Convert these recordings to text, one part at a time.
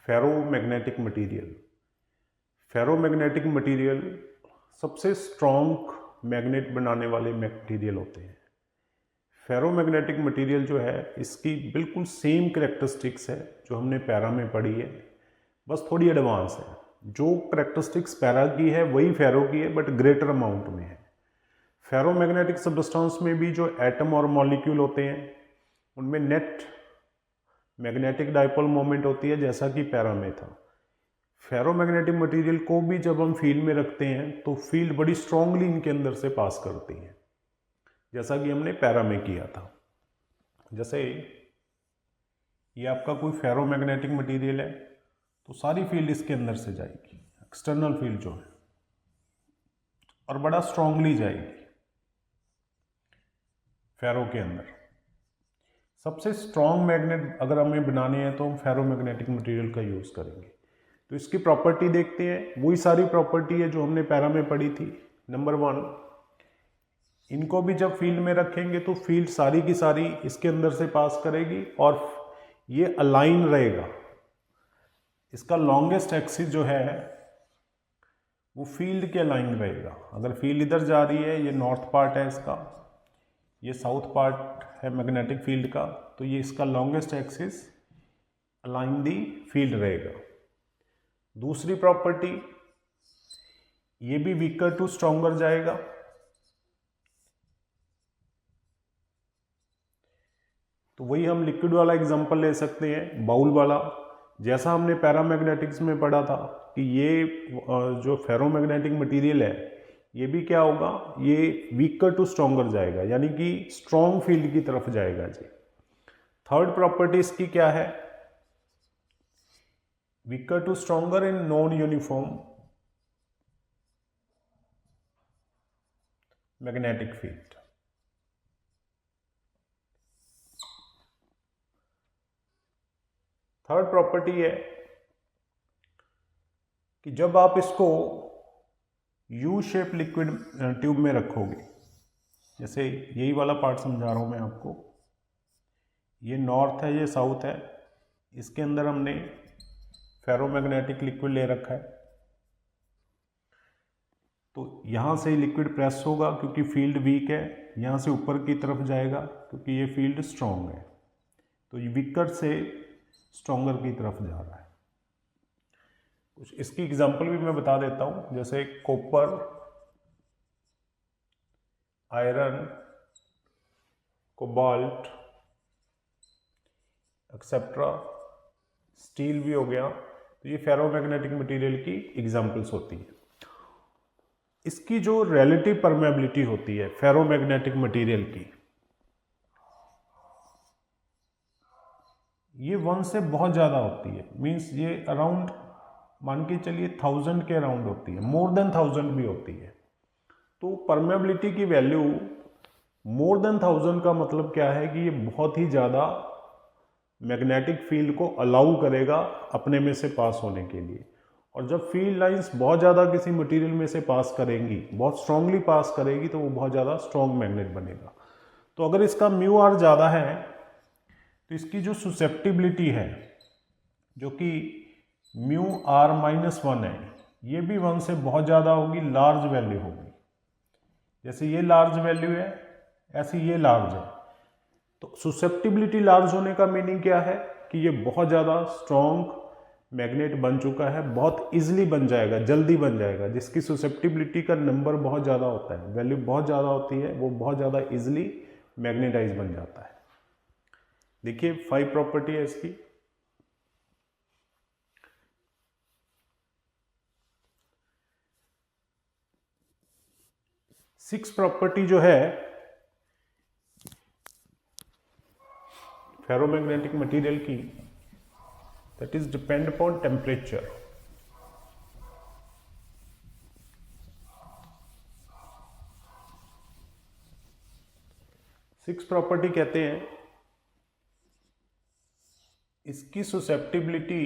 Ferromagnetic material. Ferromagnetic material सबसे strong magnet बनाने वाले मटेरियल होते हैं। फेरोमैग्नेटिक मटेरियल जो है इसकी बिल्कुल सेम कैरेक्टरिस्टिक्स है जो हमने पैरा में पढ़ी है, बस थोड़ी एडवांस है। जो कैरेक्टरिस्टिक्स पैरा की है वही फेरो की है, बट ग्रेटर अमाउंट में है। फेरोमैग्नेटिक सबस्टेंस में भी जो एटम और मॉलिक्यूल होते हैं उनमें नेट मैग्नेटिक डाइपोल मोमेंट होती है, जैसा कि पैरा में था। फेरोमैग्नेटिक मटेरियल को भी जब हम फील्ड में रखते हैं तो फील्ड बड़ी स्ट्रांगली इनके अंदर से पास करती है, जैसा कि हमने पैरा में किया था। जैसे ये आपका कोई फेरोमैग्नेटिक मटेरियल है तो सारी फील्ड इसके अंदर से जाएगी, एक्सटर्नल फील्ड जो है, और बड़ा स्ट्रांगली जाएगी फेरो के अंदर। सबसे स्ट्रॉन्ग मैग्नेट अगर हमें बनाने हैं तो हम फेरोमैग्नेटिक मटेरियल का यूज़ करेंगे। तो इसकी प्रॉपर्टी देखते हैं, वही सारी प्रॉपर्टी है जो हमने पैरा में पढ़ी थी। नंबर 1, इनको भी जब फील्ड में रखेंगे तो फील्ड सारी की सारी इसके अंदर से पास करेगी और ये अलाइन रहेगा। इसका लॉन्गेस्ट एक्सिस जो है वो फील्ड के अलाइन रहेगा। अगर फील्ड इधर जा रही है, ये नॉर्थ पार्ट है इसका, ये साउथ पार्ट है मैग्नेटिक फील्ड का, तो ये इसका लॉन्गेस्ट एक्सिस अलाइन दी फील्ड रहेगा। दूसरी प्रॉपर्टी, ये भी वीकर टू स्ट्रॉन्गर जाएगा। तो वही हम लिक्विड वाला एग्जांपल ले सकते हैं, बाउल वाला। जैसा हमने पैरामैग्नेटिक्स में पढ़ा था कि ये जो फेरोमैग्नेटिक मटेरियल है ये भी क्या होगा, ये वीकर टू स्ट्रॉन्गर जाएगा, यानी कि स्ट्रॉन्ग फील्ड की तरफ जाएगा जी। थर्ड प्रॉपर्टी इसकी क्या है, weaker to stronger in non uniform magnetic field. Third property है कि जब आप इसको यू शेप लिक्विड ट्यूब में रखोगे, जैसे यही वाला पार्ट समझा रहा हूं मैं आपको, ये नॉर्थ है, ये साउथ है, इसके अंदर हमने फेरोमैग्नेटिक लिक्विड ले रखा है। तो यहां से लिक्विड प्रेस होगा क्योंकि फील्ड वीक है, यहां से ऊपर की तरफ जाएगा क्योंकि ये फील्ड स्ट्रॉन्ग है। तो ये वीकर से स्ट्रॉन्गर की तरफ जा रहा है। कुछ इसकी एग्जांपल भी मैं बता देता हूं, जैसे copper, iron, cobalt etcetera, steel भी हो गया। तो ये फेरोमैग्नेटिक मटेरियल की एग्जांपल्स होती है। इसकी जो रिलेटिव परमेबिलिटी होती है फेरोमैग्नेटिक मटेरियल की, ये 1 से बहुत ज़्यादा होती है। मीन्स ये अराउंड मान के चलिए 1000 के अराउंड होती है, मोर देन 1000 भी होती है। तो परमेबिलिटी की वैल्यू मोर देन 1000 का मतलब क्या है कि ये बहुत ही ज़्यादा मैग्नेटिक फील्ड को अलाउ करेगा अपने में से पास होने के लिए। और जब फील्ड लाइंस बहुत ज़्यादा किसी मटेरियल में से पास करेंगी, बहुत स्ट्रांगली पास करेगी, तो वो बहुत ज़्यादा स्ट्रॉन्ग मैग्नेट बनेगा। तो अगर इसका म्यू आर ज़्यादा है तो इसकी जो ससेप्टिबिलिटी है, जो कि म्यू आर -1 है, ये भी 1 से बहुत ज़्यादा होगी, लार्ज वैल्यू होगी। जैसे ये लार्ज वैल्यू है, ऐसे ये लार्ज है। तो ससेप्टिबिलिटी लार्ज होने का मीनिंग क्या है कि ये बहुत ज़्यादा स्ट्रॉन्ग मैग्नेट बन चुका है, बहुत इजीली बन जाएगा, जल्दी बन जाएगा। जिसकी ससेप्टिबिलिटी का नंबर बहुत ज़्यादा होता है, वैल्यू बहुत ज़्यादा होती है, वो बहुत ज़्यादा इजीली मैग्नेटाइज बन जाता है। देखिए 5 प्रॉपर्टी है इसकी। सिक्स प्रॉपर्टी जो है फेरोमैग्नेटिक मटेरियल की, that is depend upon temperature. Six property कहते हैं इसकी ससेप्टिबिलिटी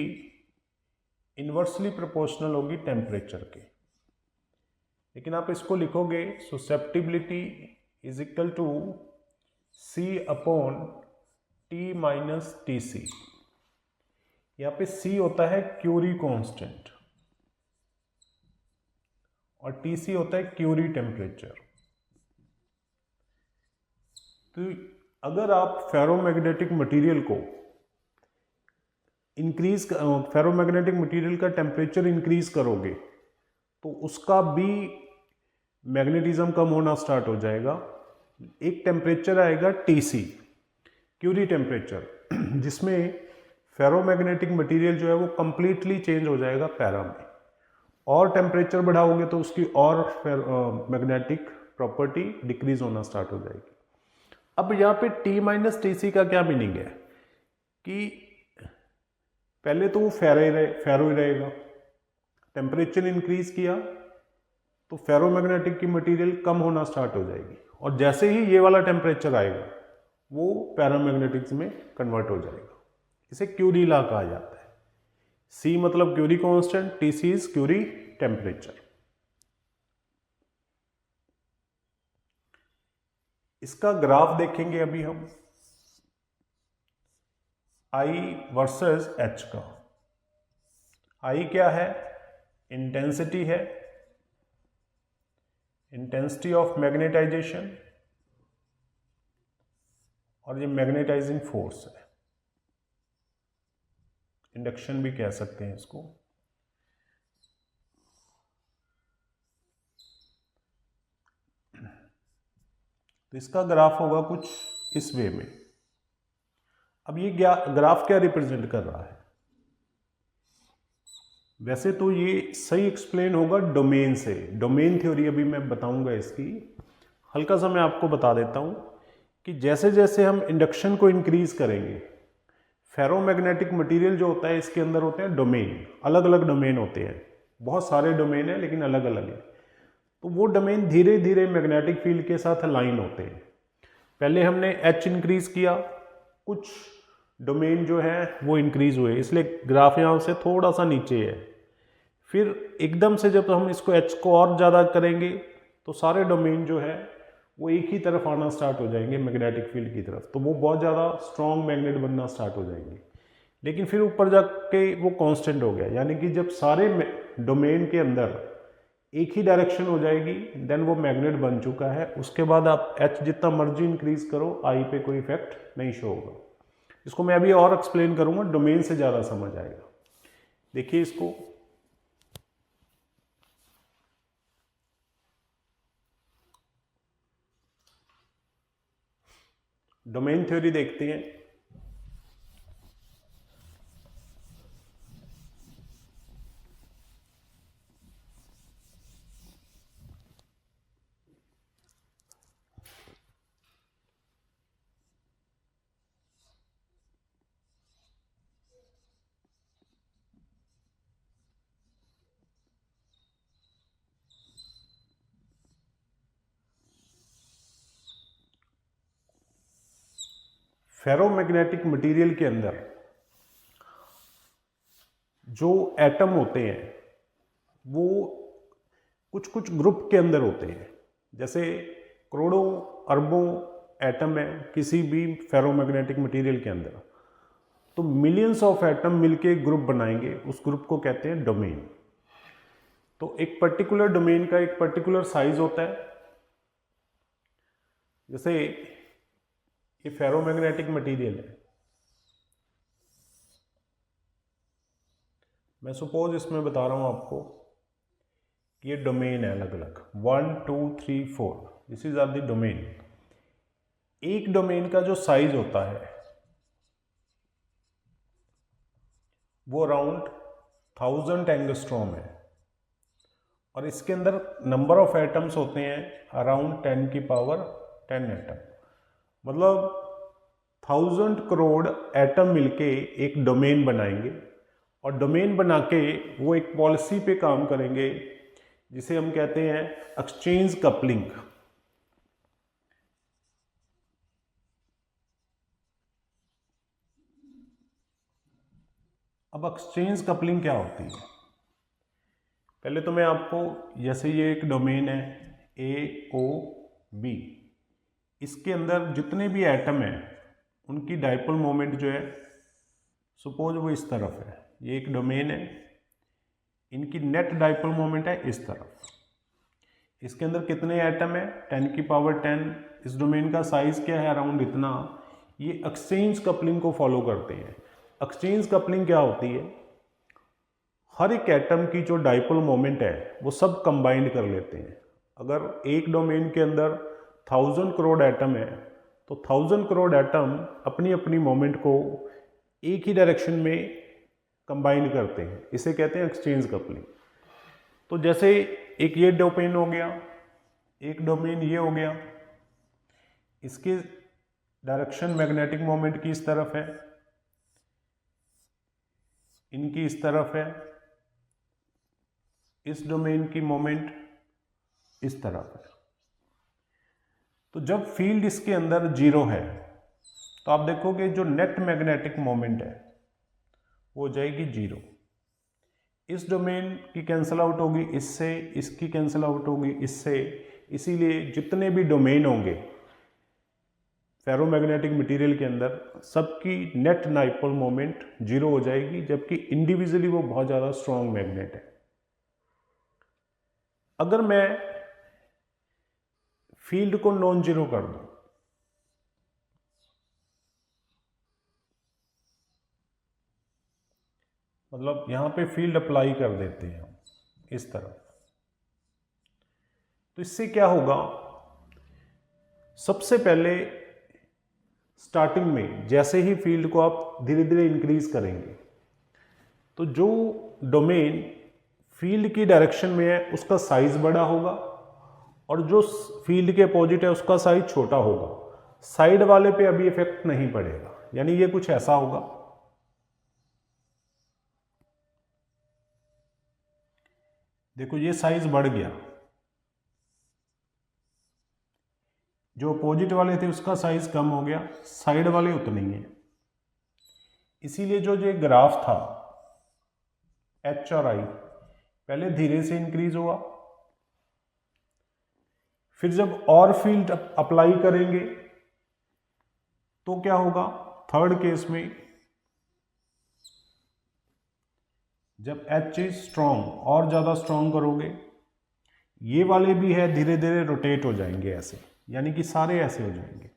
इन्वर्सली प्रोपोर्शनल होगी टेम्परेचर के। लेकिन आप इसको लिखोगे susceptibility is equal to C/T - TC। यहाँ पे C होता है क्यूरी कांस्टेंट और TC होता है क्यूरी टेम्परेचर। तो अगर आप फेरोमैग्नेटिक मटेरियल को फेरोमैग्नेटिक मटेरियल का टेम्परेचर इंक्रीज करोगे तो उसका भी मैग्नेटिज्म कम होना स्टार्ट हो जाएगा। एक टेम्परेचर आएगा TC क्यूरी टेम्परेचर, जिसमें फेरोमैग्नेटिक मटेरियल जो है वो कंप्लीटली चेंज हो जाएगा पैरा में। और टेम्परेचर बढ़ाओगे तो उसकी और मैग्नेटिक प्रॉपर्टी डिक्रीज होना स्टार्ट हो जाएगी। अब यहाँ पे T-TC का क्या मीनिंग है कि पहले तो वो फेरो ही रहेगा, टेम्परेचर इंक्रीज किया तो फेरोमैग्नेटिक की मटेरियल कम होना स्टार्ट हो जाएगी, और जैसे ही ये वाला टेम्परेचर आएगा वो पैरामैग्नेटिक्स में कन्वर्ट हो जाएगा। इसे क्यूरी लॉ कहा जाता है। C मतलब Curie constant, TC is Curie temperature. इसका ग्राफ देखेंगे अभी हम I वर्सेस H का। I क्या है? इंटेंसिटी है, इंटेंसिटी ऑफ मैग्नेटाइजेशन, और ये मैग्नेटाइजिंग फोर्स है, इंडक्शन भी कह सकते हैं इसको। तो इसका ग्राफ होगा कुछ इस वे में। अब ये ग्राफ क्या रिप्रेजेंट कर रहा है? वैसे तो ये सही एक्सप्लेन होगा डोमेन से, डोमेन थ्योरी अभी मैं बताऊंगा इसकी। हल्का सा मैं आपको बता देता हूं कि जैसे जैसे हम इंडक्शन को इंक्रीज करेंगे, फेरोमैग्नेटिक मटेरियल जो होता है इसके अंदर होते हैं डोमेन, अलग अलग डोमेन होते हैं, बहुत सारे डोमेन हैं लेकिन अलग अलग है। तो वो डोमेन धीरे धीरे मैग्नेटिक फील्ड के साथ अलाइन होते हैं। पहले हमने H इंक्रीज किया, कुछ डोमेन जो है वो इंक्रीज हुए, इसलिए ग्राफ यहाँ से थोड़ा सा नीचे है। फिर एकदम से जब हम इसको H को और ज़्यादा करेंगे तो सारे डोमेन जो है वो एक ही तरफ आना स्टार्ट हो जाएंगे, मैग्नेटिक फील्ड की तरफ, तो वो बहुत ज़्यादा स्ट्रॉन्ग मैग्नेट बनना स्टार्ट हो जाएंगे। लेकिन फिर ऊपर जाके वो कांस्टेंट हो गया, यानी कि जब सारे डोमेन के अंदर एक ही डायरेक्शन हो जाएगी देन वो मैग्नेट बन चुका है। उसके बाद आप H जितना मर्जी इंक्रीज करो, I पे कोई इफेक्ट नहीं शो होगा। इसको मैं अभी और एक्सप्लेन करूंगा, डोमेन से ज़्यादा समझ आएगा। देखिए इसको, डोमेन थ्योरी देखते हैं। फेरोमैग्नेटिक मटेरियल के अंदर जो एटम होते हैं वो कुछ कुछ ग्रुप के अंदर होते हैं। जैसे करोड़ों अरबों एटम है किसी भी फेरोमैग्नेटिक मटेरियल के अंदर, तो मिलियंस ऑफ एटम मिलके ग्रुप बनाएंगे, उस ग्रुप को कहते हैं डोमेन। तो एक पर्टिकुलर डोमेन का एक पर्टिकुलर साइज होता है। जैसे ये फेरोमैग्नेटिक मटेरियल है, मैं सपोज इसमें बता रहा हूं आपको कि ये डोमेन है अलग अलग 1 2 3 4, this is are the domain. एक डोमेन का जो साइज होता है वो अराउंड 1000 एंगस्ट्रॉम है, और इसके अंदर नंबर ऑफ एटम्स होते हैं अराउंड 10 की पावर 10 एटम। मतलब 1000 करोड़ एटम मिलके एक डोमेन बनाएंगे, और डोमेन बना के वो एक पॉलिसी पे काम करेंगे जिसे हम कहते हैं एक्सचेंज कपलिंग। अब एक्सचेंज कपलिंग क्या होती है? पहले तो मैं आपको, जैसे ये एक डोमेन है AOB, इसके अंदर जितने भी एटम हैं उनकी डाइपोल मोमेंट जो है सपोज वो इस तरफ है, ये एक डोमेन है, इनकी नेट डाइपोल मोमेंट है इस तरफ, इसके अंदर कितने एटम है 10 की पावर 10, इस डोमेन का साइज क्या है अराउंड इतना। ये एक्सचेंज कपलिंग को फॉलो करते हैं। एक्सचेंज कपलिंग क्या होती है, हर एक एटम की जो डाइपोल मोमेंट है वो सब कंबाइंड कर लेते हैं। अगर एक डोमेन के अंदर 1000 करोड़ एटम है तो 1000 करोड़ एटम अपनी अपनी मोमेंट को एक ही डायरेक्शन में कंबाइन करते हैं, इसे कहते हैं एक्सचेंज कपलिंग। तो जैसे एक ये डोमेन हो गया, एक डोमेन ये हो गया, इसकी डायरेक्शन मैग्नेटिक मोमेंट की इस तरफ है, इनकी इस तरफ है, इस डोमेन की मोमेंट इस तरफ है। तो जब फील्ड इसके अंदर जीरो है तो आप देखोगे जो नेट मैग्नेटिक मोमेंट है वो हो जाएगी जीरो। इस डोमेन की कैंसिल आउट होगी इससे, इसकी कैंसिल आउट होगी इससे, इसीलिए जितने भी डोमेन होंगे फेरोमैग्नेटिक मटेरियल के अंदर सबकी नेट डाइपोल मोमेंट जीरो हो जाएगी, जबकि इंडिविजुअली वो बहुत ज़्यादा स्ट्रॉन्ग मैग्नेट है। अगर मैं फील्ड को नॉन जीरो कर दूं, मतलब यहां पे फील्ड अप्लाई कर देते हैं हम इस तरफ, तो इससे क्या होगा, सबसे पहले स्टार्टिंग में जैसे ही फील्ड को आप धीरे धीरे इंक्रीज करेंगे तो जो डोमेन फील्ड की डायरेक्शन में है उसका साइज बड़ा होगा और जो फील्ड के अपोजिट है उसका साइज छोटा होगा। साइड वाले पे अभी इफेक्ट नहीं पड़ेगा, यानी ये कुछ ऐसा होगा। देखो ये साइज बढ़ गया, जो अपोजिट वाले थे उसका साइज कम हो गया, साइड वाले उतने ही है। इसीलिए जो ये ग्राफ था एच और आई पहले धीरे से इंक्रीज हुआ, फिर जब और फील्ड अप्लाई करेंगे तो क्या होगा, थर्ड केस में जब एच इज स्ट्रॉन्ग और ज्यादा स्ट्रॉन्ग करोगे, ये वाले भी है धीरे धीरे रोटेट हो जाएंगे ऐसे, यानी कि सारे ऐसे हो जाएंगे,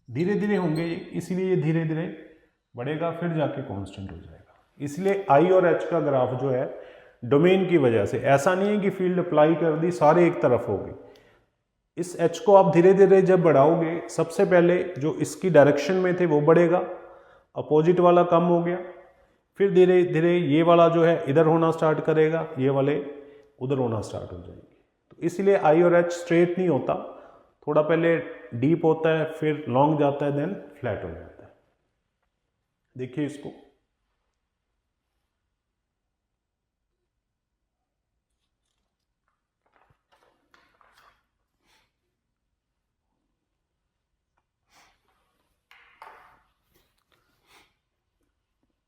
धीरे धीरे होंगे, इसीलिए ये धीरे धीरे बढ़ेगा फिर जाके कांस्टेंट हो जाएगा। इसलिए आई और एच का ग्राफ जो है डोमेन की वजह से, ऐसा नहीं है कि फील्ड अप्लाई कर दी सारे एक तरफ हो गए। इस एच को आप धीरे धीरे जब बढ़ाओगे, सबसे पहले जो इसकी डायरेक्शन में थे वो बढ़ेगा, अपोजिट वाला कम हो गया, फिर धीरे धीरे ये वाला जो है इधर होना स्टार्ट करेगा, ये वाले उधर होना स्टार्ट हो जाएंगे। तो इसलिए आई और एच स्ट्रेट नहीं होता, थोड़ा पहले डीप होता है, फिर लॉन्ग जाता है, देन फ्लैट हो जाता है। देखिए इसको,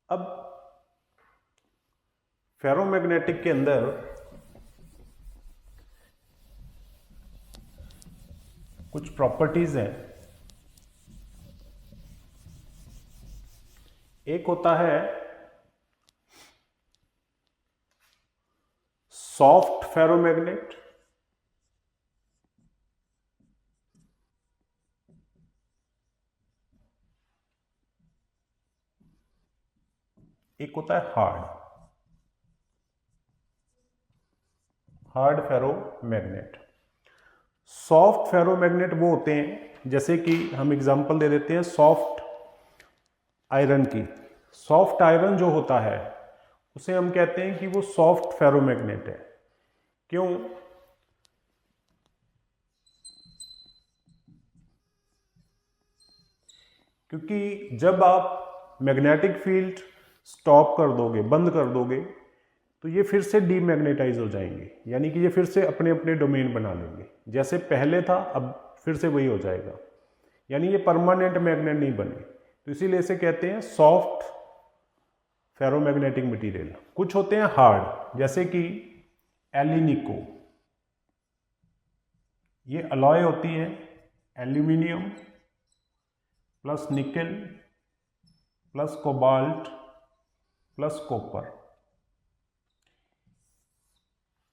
अब फेरोमैग्नेटिक के अंदर कुछ प्रॉपर्टीज हैं। एक होता है सॉफ्ट फेरोमैग्नेट, एक होता है हार्ड फेरोमैग्नेट। सॉफ्ट फेरोमैग्नेट वो होते हैं, जैसे कि हम एग्जांपल दे देते हैं सॉफ्ट आयरन की। सॉफ्ट आयरन जो होता है उसे हम कहते हैं कि वो सॉफ्ट फेरोमैग्नेट है। क्यों? क्योंकि जब आप मैग्नेटिक फील्ड स्टॉप कर दोगे, बंद कर दोगे, तो ये फिर से डीमैग्नेटाइज हो जाएंगे, यानी कि ये फिर से अपने अपने डोमेन बना लेंगे, जैसे पहले था अब फिर से वही हो जाएगा, यानी ये परमानेंट मैग्नेट नहीं बने। तो इसीलिए इसे कहते हैं सॉफ्ट फेरोमैग्नेटिक मटेरियल। कुछ होते हैं हार्ड, जैसे कि एलिनिको, ये अलॉय होती है aluminium plus nickel plus cobalt plus copper.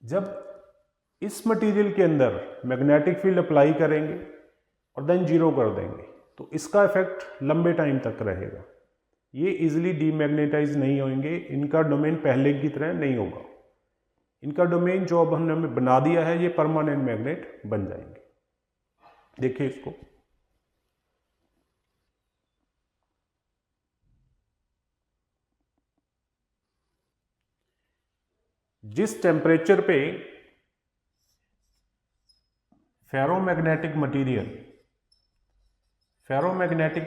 जब इस मटेरियल के अंदर मैग्नेटिक फील्ड अप्लाई करेंगे और देन जीरो कर देंगे तो इसका इफेक्ट लंबे टाइम तक रहेगा। ये इजीली डीमैग्नेटाइज नहीं होंगे, इनका डोमेन पहले की तरह नहीं होगा। इनका डोमेन जो अब हमने बना दिया है ये परमानेंट मैग्नेट बन जाएंगे। देखिए इसको, जिस टेम्परेचर पे फेरोमैग्नेटिक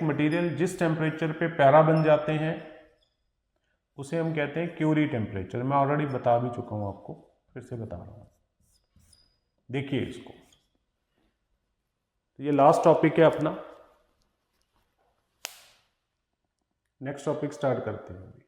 मटेरियल जिस टेम्परेचर पे पैरा बन जाते हैं उसे हम कहते हैं क्यूरी टेम्परेचर। मैं ऑलरेडी बता भी चुका हूं आपको, फिर से बता रहा हूं। देखिए इसको, तो ये लास्ट टॉपिक है अपना। नेक्स्ट टॉपिक स्टार्ट करते हैं अभी।